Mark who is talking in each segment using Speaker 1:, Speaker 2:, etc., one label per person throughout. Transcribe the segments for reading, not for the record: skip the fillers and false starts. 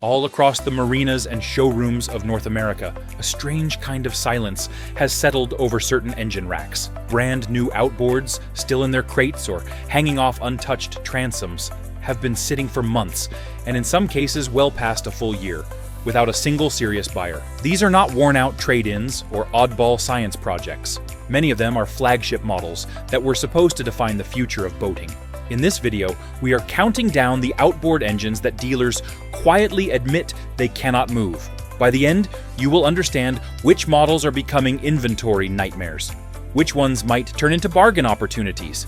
Speaker 1: All across the marinas and showrooms of North America, a strange kind of silence has settled over certain engine racks. Brand new outboards, still in their crates or hanging off untouched transoms, have been sitting for months, and in some cases well past a full year, without a single serious buyer. These are not worn-out trade-ins or oddball science projects. Many of them are flagship models that were supposed to define the future of boating. In this video, we are counting down the outboard engines that dealers quietly admit they cannot move. By the end, you will understand which models are becoming inventory nightmares, which ones might turn into bargain opportunities,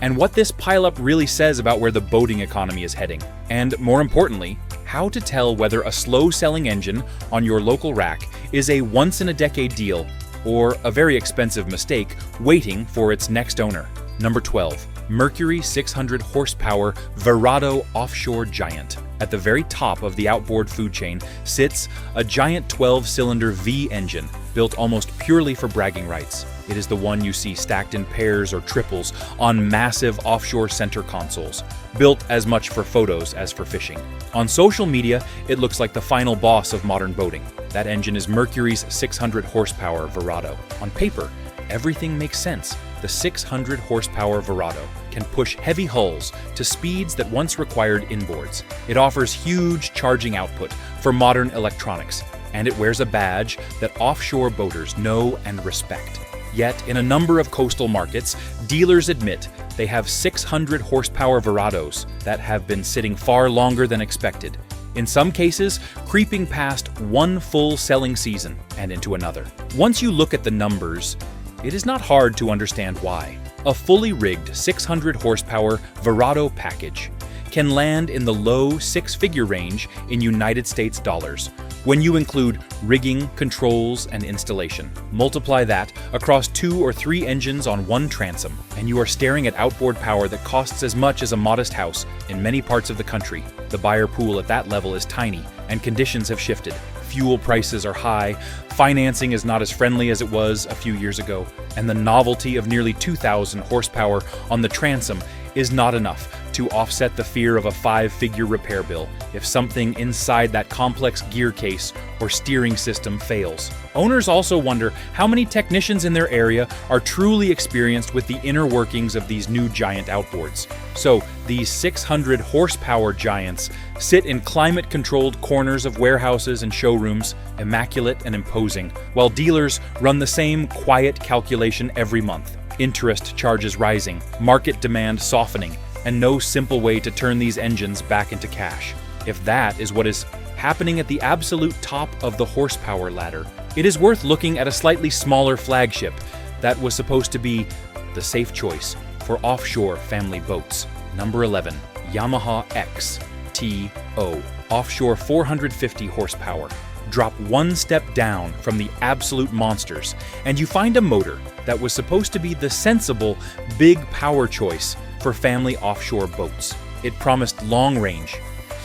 Speaker 1: and what this pileup really says about where the boating economy is heading. And more importantly, how to tell whether a slow-selling engine on your local rack is a once-in-a-decade deal or a very expensive mistake waiting for its next owner. Number 12. Mercury 600 horsepower Verado offshore giant. At the very top of the outboard food chain sits a giant 12-cylinder V engine built almost purely for bragging rights. It is the one you see stacked in pairs or triples on massive offshore center consoles, built as much for photos as for fishing. On social media, it looks like the final boss of modern boating. That engine is Mercury's 600 horsepower Verado. On paper, everything makes sense. The 600 horsepower Verado can push heavy hulls to speeds that once required inboards. It offers huge charging output for modern electronics, and it wears a badge that offshore boaters know and respect. Yet, in a number of coastal markets, dealers admit they have 600 horsepower Verados that have been sitting far longer than expected. In some cases, creeping past one full selling season and into another. Once you look at the numbers, it is not hard to understand why. A fully rigged 600 horsepower Verado package can land in the low six-figure range in United States dollars when you include rigging, controls, and installation. Multiply that across 2 or 3 engines on one transom, and you are staring at outboard power that costs as much as a modest house in many parts of the country. The buyer pool at that level is tiny, and conditions have shifted. Fuel prices are high, financing is not as friendly as it was a few years ago, and the novelty of nearly 2,000 horsepower on the transom is not enough to offset the fear of a 5-figure repair bill if something inside that complex gear case or steering system fails. Owners also wonder how many technicians in their area are truly experienced with the inner workings of these new giant outboards. So these 600 horsepower giants sit in climate-controlled corners of warehouses and showrooms, immaculate and imposing, while dealers run the same quiet calculation every month. Interest charges rising, market demand softening, and no simple way to turn these engines back into cash. If that is what is happening at the absolute top of the horsepower ladder, it is worth looking at a slightly smaller flagship that was supposed to be the safe choice for offshore family boats. Number 11. Yamaha XTO. Offshore 450 horsepower. Drop one step down from the absolute monsters, and you find a motor that was supposed to be the sensible, big power choice for family offshore boats. It promised long range,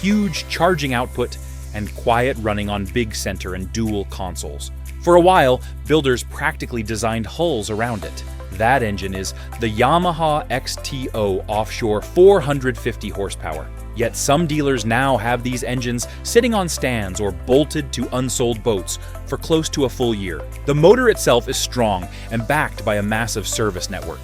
Speaker 1: huge charging output, and quiet running on big center and dual consoles. For a while, builders practically designed hulls around it. That engine is the Yamaha XTO offshore 450 horsepower. Yet some dealers now have these engines sitting on stands or bolted to unsold boats for close to a full year. The motor itself is strong and backed by a massive service network.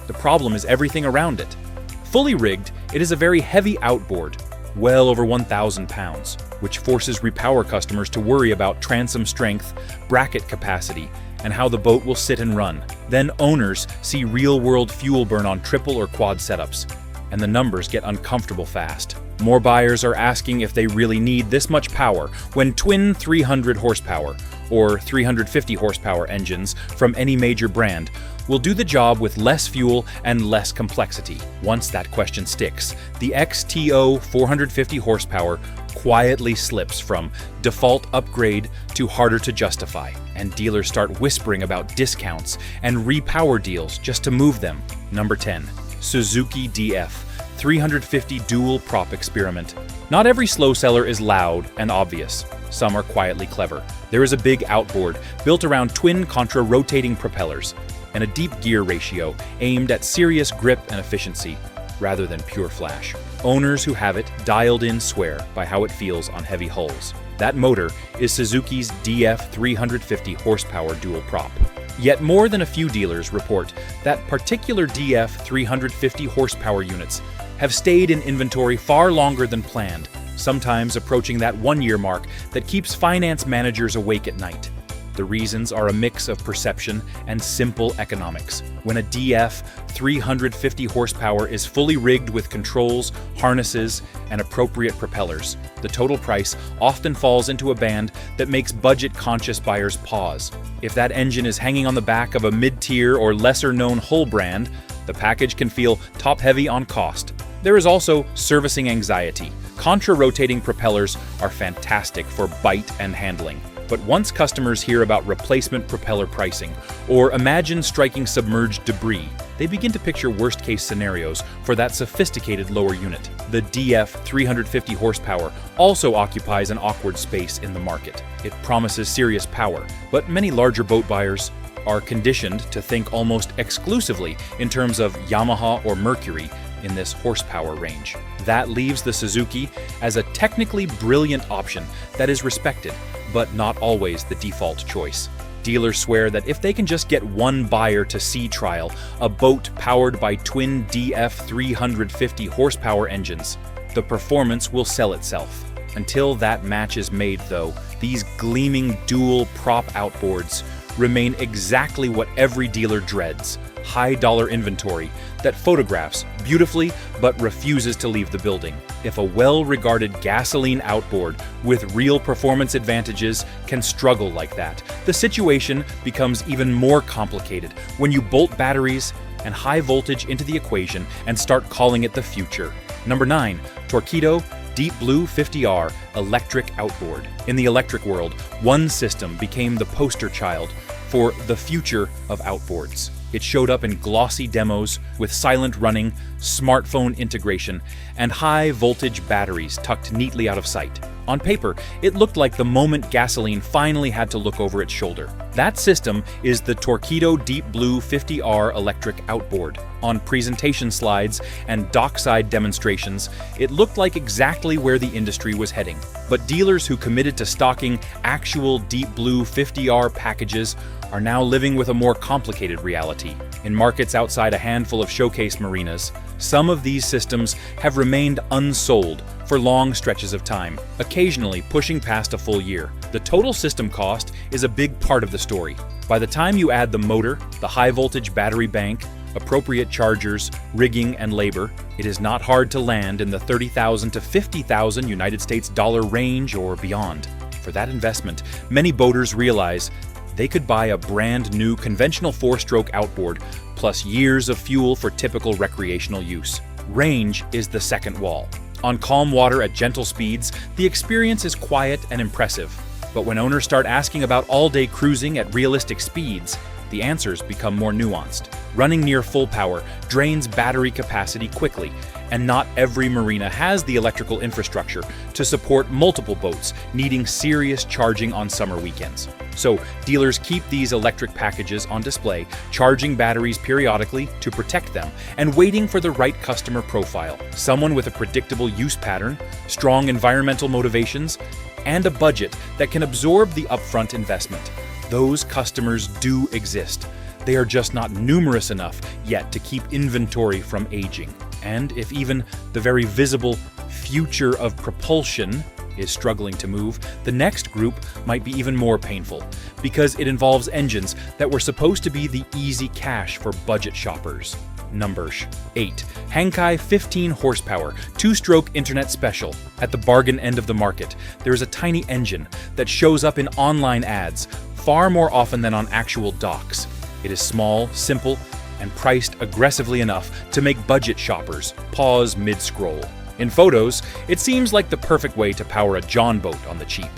Speaker 1: The problem is everything around it. Fully rigged, it is a very heavy outboard, well over 1,000 pounds, which forces repower customers to worry about transom strength, bracket capacity, and how the boat will sit and run. Then owners see real-world fuel burn on triple or quad setups, and the numbers get uncomfortable fast. More buyers are asking if they really need this much power when twin 300 horsepower or 350 horsepower engines from any major brand will do the job with less fuel and less complexity. Once that question sticks, the XTO 450 horsepower quietly slips from default upgrade to harder to justify, and dealers start whispering about discounts and repower deals just to move them. Number 10. Suzuki DF 350 dual prop experiment. Not every slow seller is loud and obvious. Some are quietly clever. There is a big outboard built around twin contra-rotating propellers and a deep gear ratio aimed at serious grip and efficiency, rather than pure flash. Owners who have it dialed in swear by how it feels on heavy hulls. That motor is Suzuki's DF 350 horsepower dual prop. Yet more than a few dealers report that particular DF 350 horsepower units have stayed in inventory far longer than planned, sometimes approaching that one-year mark that keeps finance managers awake at night. The reasons are a mix of perception and simple economics. When a DF 350 horsepower is fully rigged with controls, harnesses, and appropriate propellers, the total price often falls into a band that makes budget-conscious buyers pause. If that engine is hanging on the back of a mid-tier or lesser-known hull brand, the package can feel top-heavy on cost. There is also servicing anxiety. Contra-rotating propellers are fantastic for bite and handling. But once customers hear about replacement propeller pricing, or imagine striking submerged debris, they begin to picture worst-case scenarios for that sophisticated lower unit. The DF 350 horsepower also occupies an awkward space in the market. It promises serious power, but many larger boat buyers are conditioned to think almost exclusively in terms of Yamaha or Mercury in this horsepower range. That leaves the Suzuki as a technically brilliant option that is respected, but not always the default choice. Dealers swear that if they can just get one buyer to sea trial a boat powered by twin DF 350 horsepower engines, the performance will sell itself. Until that match is made, though, these gleaming dual prop outboards remain exactly what every dealer dreads: high-dollar inventory that photographs beautifully but refuses to leave the building. If a well-regarded gasoline outboard with real performance advantages can struggle like that, the situation becomes even more complicated when you bolt batteries and high voltage into the equation and start calling it the future. Number 9. Torqeedo Deep Blue 50R Electric Outboard. In the electric world, one system became the poster child for the future of outboards. It showed up in glossy demos with silent running, smartphone integration, and high-voltage batteries tucked neatly out of sight. On paper, it looked like the moment gasoline finally had to look over its shoulder. That system is the Torqeedo Deep Blue 50R Electric Outboard. On presentation slides and dockside demonstrations, it looked like exactly where the industry was heading. But dealers who committed to stocking actual Deep Blue 50R packages are now living with a more complicated reality. In markets outside a handful of showcase marinas, some of these systems have remained unsold for long stretches of time, occasionally pushing past a full year. The total system cost is a big part of the story. By the time you add the motor, the high-voltage battery bank, appropriate chargers, rigging, and labor, it is not hard to land in the $30,000 to $50,000 United States dollar range or beyond. For that investment, many boaters realize they could buy a brand new conventional 4-stroke outboard plus years of fuel for typical recreational use. Range is the second wall. On calm water at gentle speeds, the experience is quiet and impressive. But when owners start asking about all-day cruising at realistic speeds, the answers become more nuanced. Running near full power drains battery capacity quickly, and not every marina has the electrical infrastructure to support multiple boats needing serious charging on summer weekends. So dealers keep these electric packages on display, charging batteries periodically to protect them, and waiting for the right customer profile. Someone with a predictable use pattern, strong environmental motivations, and a budget that can absorb the upfront investment. Those customers do exist. They are just not numerous enough yet to keep inventory from aging. And if even the very visible future of propulsion is struggling to move, the next group might be even more painful, because it involves engines that were supposed to be the easy cash for budget shoppers. Numbers. 8. Hangkai 15 horsepower, 2-stroke internet special. At the bargain end of the market, there is a tiny engine that shows up in online ads far more often than on actual docks. It is small, simple, and priced aggressively enough to make budget shoppers pause mid-scroll. In photos, it seems like the perfect way to power a John boat on the cheap.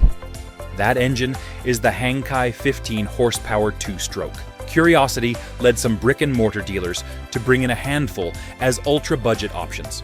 Speaker 1: That engine is the Hangkai 15 horsepower 2-stroke. Curiosity led some brick-and-mortar dealers to bring in a handful as ultra-budget options.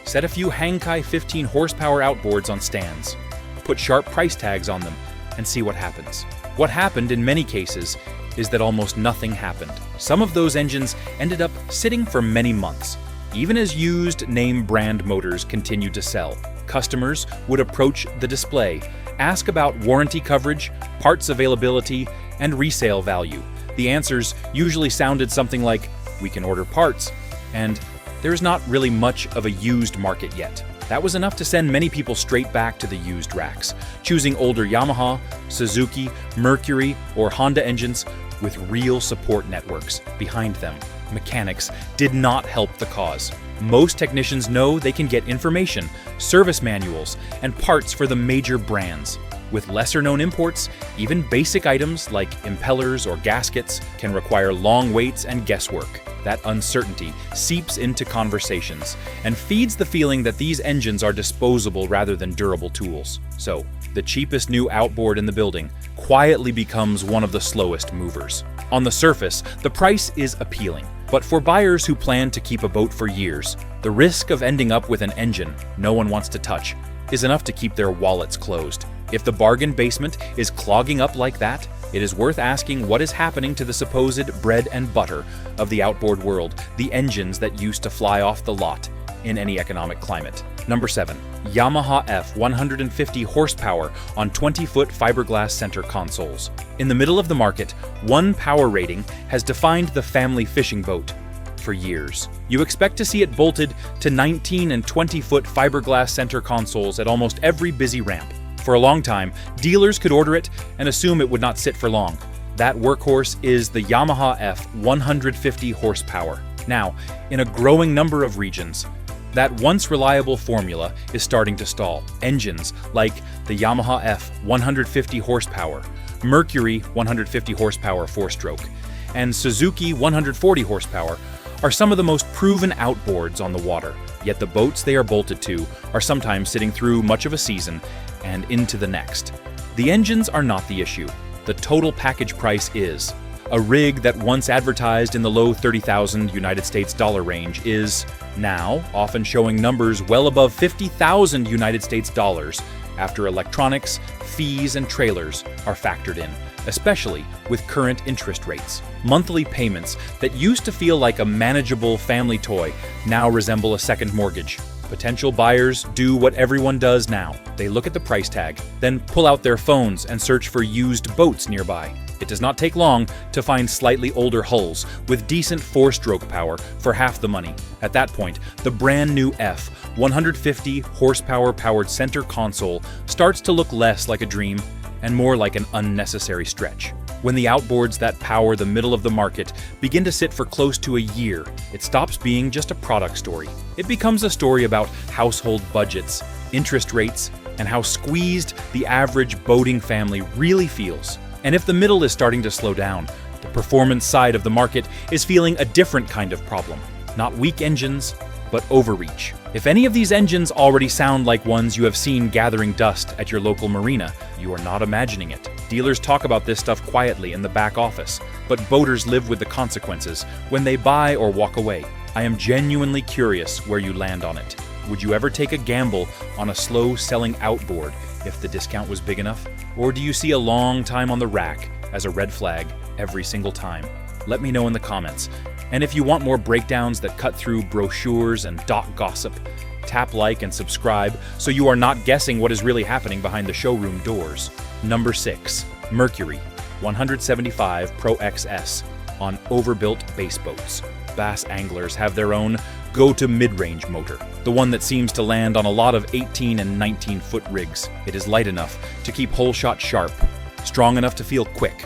Speaker 1: Set a few Hangkai 15 horsepower outboards on stands, put sharp price tags on them, and see what happens. What happened in many cases is that almost nothing happened. Some of those engines ended up sitting for many months. Even as used name brand motors continued to sell, customers would approach the display, ask about warranty coverage, parts availability, and resale value. The answers usually sounded something like, "We can order parts," and "There's not really much of a used market yet." That was enough to send many people straight back to the used racks, choosing older Yamaha, Suzuki, Mercury, or Honda engines with real support networks behind them. Mechanics did not help the cause. Most technicians know they can get information, service manuals, and parts for the major brands. With lesser-known imports, even basic items like impellers or gaskets can require long waits and guesswork. That uncertainty seeps into conversations and feeds the feeling that these engines are disposable rather than durable tools. So, the cheapest new outboard in the building quietly becomes one of the slowest movers. On the surface, the price is appealing. But for buyers who plan to keep a boat for years, the risk of ending up with an engine no one wants to touch is enough to keep their wallets closed. If the bargain basement is clogging up like that, it is worth asking what is happening to the supposed bread and butter of the outboard world, the engines that used to fly off the lot in any economic climate. Number 7. Yamaha F 150 horsepower on 20-foot fiberglass center consoles. In the middle of the market, one power rating has defined the family fishing boat for years. You expect to see it bolted to 19 and 20-foot fiberglass center consoles at almost every busy ramp. For a long time, dealers could order it and assume it would not sit for long. That workhorse is the Yamaha F 150 horsepower. Now, in a growing number of regions, that once reliable formula is starting to stall. Engines like the Yamaha F 150 horsepower, Mercury 150 horsepower 4-stroke, and Suzuki 140 horsepower are some of the most proven outboards on the water, yet the boats they are bolted to are sometimes sitting through much of a season and into the next. The engines are not the issue. The total package price is. A rig that once advertised in the low 30,000 United States dollar range is now often showing numbers well above 50,000 United States dollars after electronics, fees, and trailers are factored in, especially with current interest rates. Monthly payments that used to feel like a manageable family toy now resemble a second mortgage. Potential buyers do what everyone does now. They look at the price tag, then pull out their phones and search for used boats nearby. It does not take long to find slightly older hulls with decent 4-stroke power for half the money. At that point, the brand new F 150 horsepower powered center console starts to look less like a dream and more like an unnecessary stretch. When the outboards that power the middle of the market begin to sit for close to a year, it stops being just a product story. It becomes a story about household budgets, interest rates, and how squeezed the average boating family really feels. And if the middle is starting to slow down, the performance side of the market is feeling a different kind of problem. Not weak engines, but overreach. If any of these engines already sound like ones you have seen gathering dust at your local marina, you are not imagining it. Dealers talk about this stuff quietly in the back office, but boaters live with the consequences when they buy or walk away. I am genuinely curious where you land on it. Would you ever take a gamble on a slow-selling outboard if the discount was big enough? Or do you see a long time on the rack as a red flag every single time? Let me know in the comments. And if you want more breakdowns that cut through brochures and dock gossip, tap like and subscribe so you are not guessing what is really happening behind the showroom doors. Number 6. Mercury 175 Pro XS on overbuilt bass boats. Bass anglers have their own go-to mid-range motor, the one that seems to land on a lot of 18 and 19-foot rigs. It is light enough to keep hole shot sharp, strong enough to feel quick,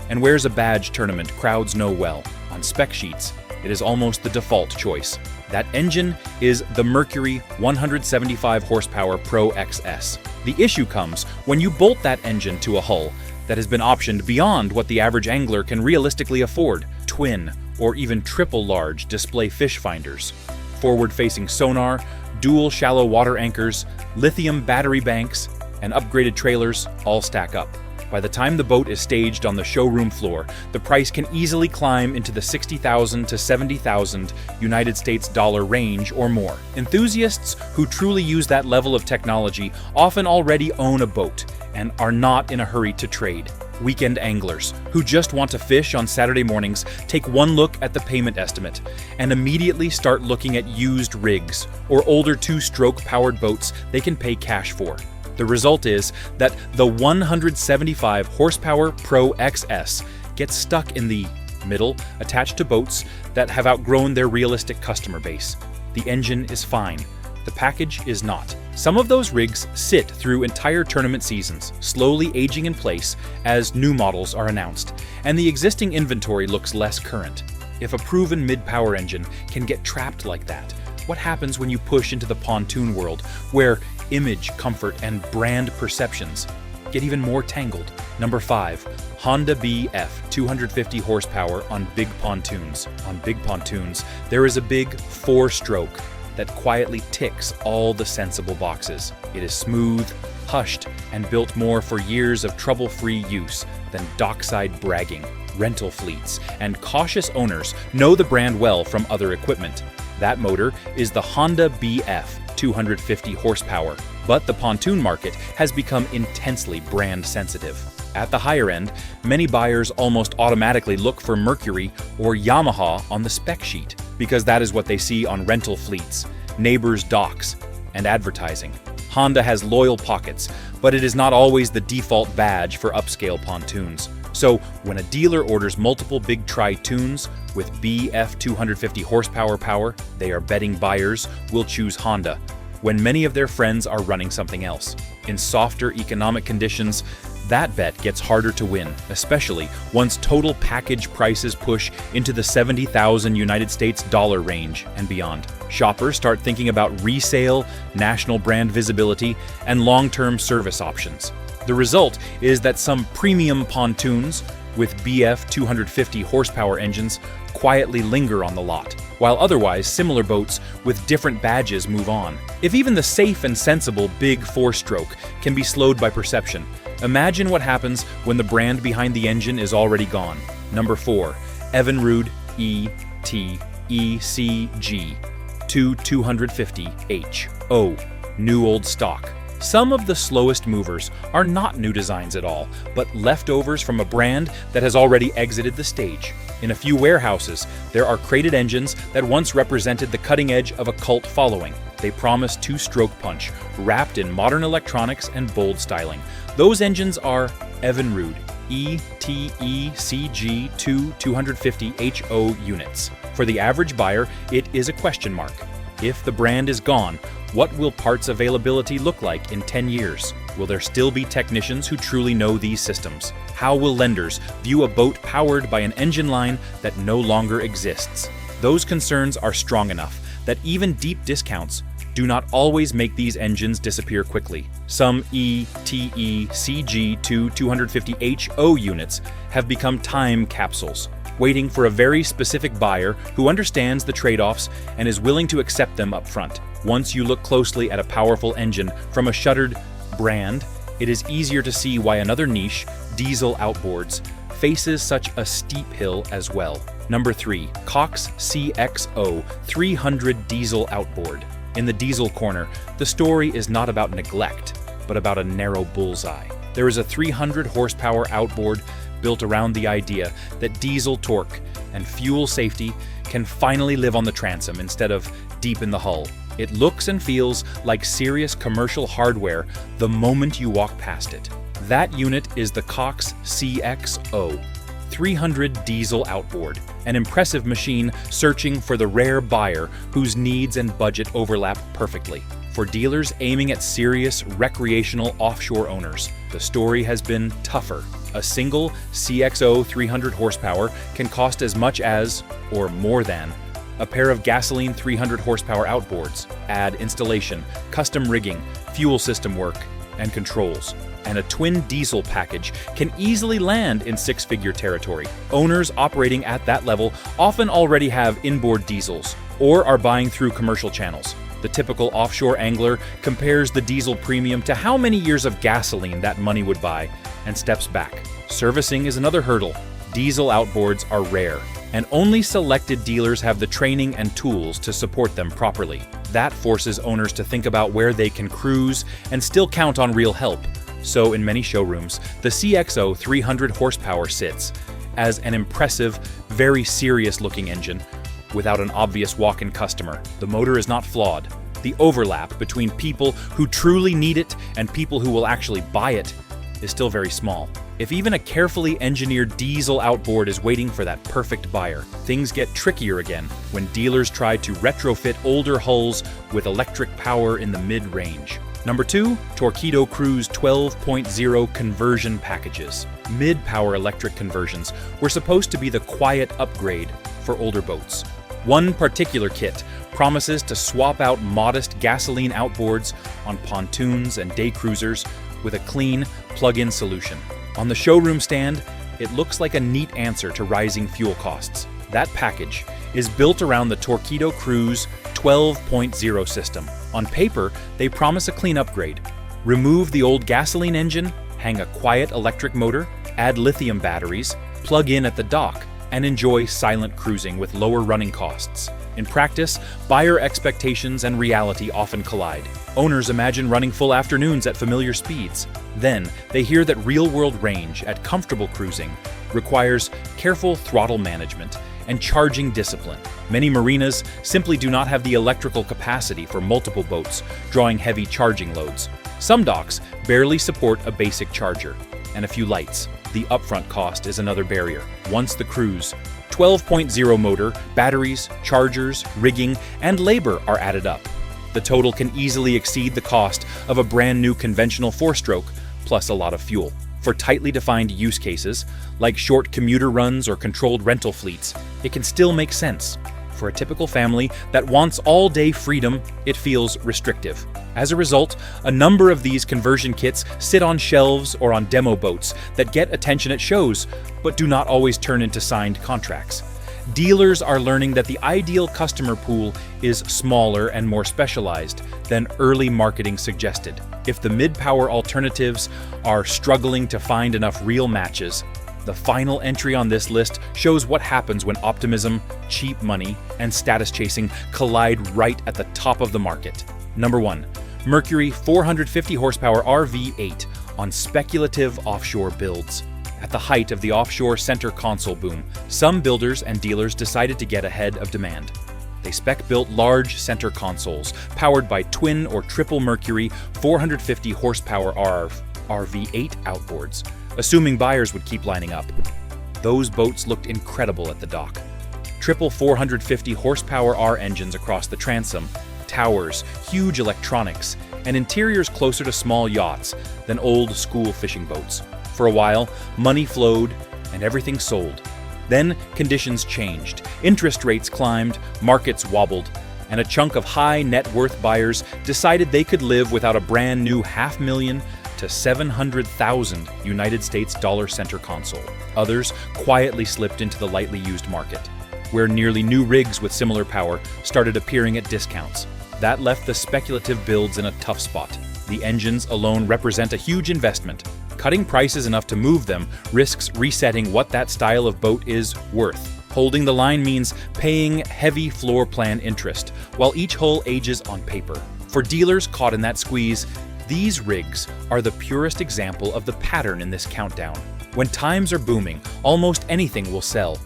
Speaker 1: and wears a badge tournament crowds know well. On spec sheets, it is almost the default choice. That engine is the Mercury 175 horsepower Pro XS. The issue comes when you bolt that engine to a hull that has been optioned beyond what the average angler can realistically afford. Twin or even triple large display fish finders, forward-facing sonar, dual shallow water anchors, lithium battery banks, and upgraded trailers all stack up. By the time the boat is staged on the showroom floor, the price can easily climb into the $60,000 to $70,000 United States dollar range or more. Enthusiasts who truly use that level of technology often already own a boat and are not in a hurry to trade. Weekend anglers who just want to fish on Saturday mornings take one look at the payment estimate and immediately start looking at used rigs or older two-stroke powered boats they can pay cash for. The result is that the 175 horsepower Pro XS gets stuck in the middle, attached to boats that have outgrown their realistic customer base. The engine is fine. The package is not. Some of those rigs sit through entire tournament seasons, slowly aging in place as new models are announced, and the existing inventory looks less current. If a proven mid-power engine can get trapped like that, what happens when you push into the pontoon world, where image, comfort, and brand perceptions get even more tangled? Number 5. Honda BF 250 horsepower on big pontoons. On big pontoons, there is a big 4-stroke that quietly ticks all the sensible boxes. It is smooth, hushed, and built more for years of trouble-free use than dockside bragging. Rental fleets and cautious owners know the brand well from other equipment. That motor is the Honda BF 250 horsepower, but the pontoon market has become intensely brand sensitive. At the higher end, many buyers almost automatically look for Mercury or Yamaha on the spec sheet, because that is what they see on rental fleets, neighbors' docks, and advertising. Honda has loyal pockets, but it is not always the default badge for upscale pontoons. So when a dealer orders multiple big tri-toons with BF 250 horsepower power, they are betting buyers will choose Honda, when many of their friends are running something else. In softer economic conditions, that bet gets harder to win, especially once total package prices push into the $70,000 United States dollar range and beyond. Shoppers start thinking about resale, national brand visibility, and long-term service options. The result is that some premium pontoons with BF 250 horsepower engines quietly linger on the lot, while otherwise similar boats with different badges move on. If even the safe and sensible big 4-stroke can be slowed by perception, imagine what happens when the brand behind the engine is already gone. Number 4. Evinrude ETECG 250HO. New old stock. Some of the slowest movers are not new designs at all, but leftovers from a brand that has already exited the stage. In a few warehouses, there are crated engines that once represented the cutting edge of a cult following. They promise two-stroke punch, wrapped in modern electronics and bold styling. Those engines are Evinrude ETECG 250HO units. For the average buyer, it is a question mark. If the brand is gone, what will parts availability look like in 10 years? Will there still be technicians who truly know these systems? How will lenders view a boat powered by an engine line that no longer exists? Those concerns are strong enough that even deep discounts do not always make these engines disappear quickly. Some ETECG 250HO units have become time capsules, waiting for a very specific buyer who understands the trade-offs and is willing to accept them up front. Once you look closely at a powerful engine from a shuttered brand, it is easier to see why another niche, diesel outboards, faces such a steep hill as well. Number 3. Cox CXO 300 diesel outboard. In the diesel corner, the story is not about neglect, but about a narrow bullseye. There is a 300 horsepower outboard built around the idea that diesel torque and fuel safety can finally live on the transom instead of deep in the hull. It looks and feels like serious commercial hardware the moment you walk past it. That unit is the Cox CXO 300 diesel outboard, an impressive machine searching for the rare buyer whose needs and budget overlap perfectly. For dealers aiming at serious recreational offshore owners, the story has been tougher. A single CXO 300 horsepower can cost as much as, or more than, a pair of gasoline 300 horsepower outboards. Add installation, custom rigging, fuel system work, and controls. And a twin diesel package can easily land in six-figure territory. Owners operating at that level often already have inboard diesels or are buying through commercial channels. The typical offshore angler compares the diesel premium to how many years of gasoline that money would buy and steps back. Servicing is another hurdle. Diesel outboards are rare, and only selected dealers have the training and tools to support them properly. That forces owners to think about where they can cruise and still count on real help, So in many showrooms, the CXO 300 horsepower sits as an impressive, very serious-looking engine without an obvious walk-in customer. The motor is not flawed. The overlap between people who truly need it and people who will actually buy it is still very small. If even a carefully engineered diesel outboard is waiting for that perfect buyer, things get trickier again when dealers try to retrofit older hulls with electric power in the mid-range. Number 2, Torqeedo Cruise 12.0 conversion packages. Mid-power electric conversions were supposed to be the quiet upgrade for older boats. One particular kit promises to swap out modest gasoline outboards on pontoons and day cruisers with a clean, plug-in solution. On the showroom stand, it looks like a neat answer to rising fuel costs. That package is built around the Torqeedo Cruise 12.0 system. On paper, they promise a clean upgrade. Remove the old gasoline engine, hang a quiet electric motor, add lithium batteries, plug in at the dock, and enjoy silent cruising with lower running costs. In practice, buyer expectations and reality often collide. Owners imagine running full afternoons at familiar speeds. Then, they hear that real-world range at comfortable cruising requires careful throttle management and charging discipline. Many marinas simply do not have the electrical capacity for multiple boats drawing heavy charging loads. Some docks barely support a basic charger and a few lights. The upfront cost is another barrier. Once the cruise, 12.0 motor, batteries, chargers, rigging, and labor are added up. The total can easily exceed the cost of a brand new conventional 4-stroke, plus a lot of fuel. For tightly defined use cases, like short commuter runs or controlled rental fleets, it can still make sense. For a typical family that wants all-day freedom, it feels restrictive. As a result, a number of these conversion kits sit on shelves or on demo boats that get attention at shows, but do not always turn into signed contracts. Dealers are learning that the ideal customer pool is smaller and more specialized than early marketing suggested. If the mid-power alternatives are struggling to find enough real matches, the final entry on this list shows what happens when optimism, cheap money, and status chasing collide right at the top of the market. Number 1. Mercury 450 horsepower RV8 on speculative offshore builds. At the height of the offshore center console boom, some builders and dealers decided to get ahead of demand. They spec-built large center consoles powered by twin or triple Mercury 450 horsepower RV8 outboards, assuming buyers would keep lining up. Those boats looked incredible at the dock. Triple 450 horsepower R engines across the transom, towers, huge electronics, and interiors closer to small yachts than old school fishing boats. For a while, money flowed and everything sold. Then conditions changed. Interest rates climbed, markets wobbled, and a chunk of high net worth buyers decided they could live without a brand new $500,000 to $700,000 United States dollar center console. Others quietly slipped into the lightly used market, where nearly new rigs with similar power started appearing at discounts. That left the speculative builds in a tough spot. The engines alone represent a huge investment. Cutting prices enough to move them risks resetting what that style of boat is worth. Holding the line means paying heavy floor plan interest, while each hull ages on paper. For dealers caught in that squeeze, these rigs are the purest example of the pattern in this countdown. When times are booming, almost anything will sell.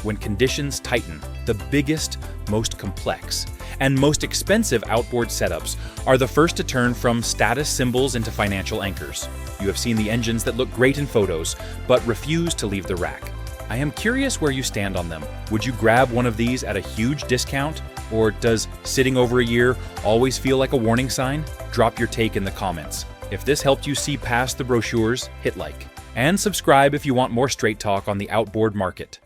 Speaker 1: When conditions tighten, the biggest, most complex, and most expensive outboard setups are the first to turn from status symbols into financial anchors. You have seen the engines that look great in photos, but refuse to leave the rack. I am curious where you stand on them. Would you grab one of these at a huge discount? Or does sitting over a year always feel like a warning sign? Drop your take in the comments. If this helped you see past the brochures, hit like. And subscribe if you want more straight talk on the outboard market.